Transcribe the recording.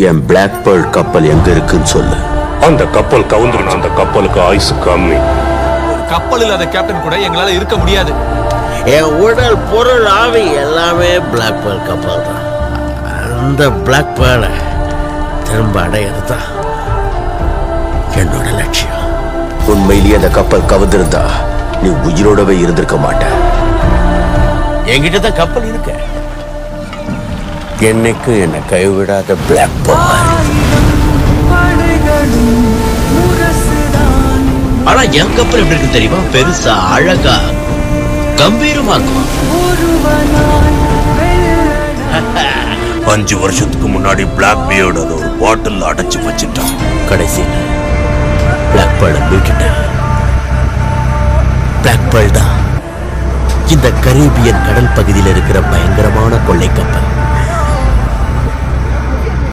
என் black pearl கப்பல் எங்க இருக்குன்னு சொல்லு. அந்த கப்பல் கவுந்துருணும். அந்த கப்பலுக்கு ஆயுசு கம்மி. ஒரு கப்பல் இல்லாத கேப்டன் கூட எங்களால இருக்க முடியாது. என் உடல் பொருள் ஆவி எல்லாமே பிளாக் பேர்ல் கப்பல் தான். அந்த பிளாக் பேர்லை திரும்ப அடையிறது தான் என்னோட லட்சியம். உண்மையிலேயே அந்த கப்பல் கவுந்திருந்தா நீ உயிரோடவே இருந்திருக்க மாட்ட. என்கிட்ட தான் கப்பல் இருக்க. என்னைக்கு என்னை கைவிடாத பிளாக் பேர்ல். ஆனா என் கப்பல் எப்படி இருக்கு தெரியுமா? பெருசா, அழகா, கம்பீரமா இருக்கும். 5 வருஷத்துக்கு முன்னாடி பிளாக் பியர்டு அதை ஒரு பாட்டில் அடைச்சு வச்சுட்டான். கடைசியில் பிளாக் பேர்லை மீட்டுட்டேன். பிளாக் பேர்ல் தான் இந்த கரீபியன் கடல் பகுதியில் இருக்கிற பயங்கரமான கொள்ளை கப்பல்.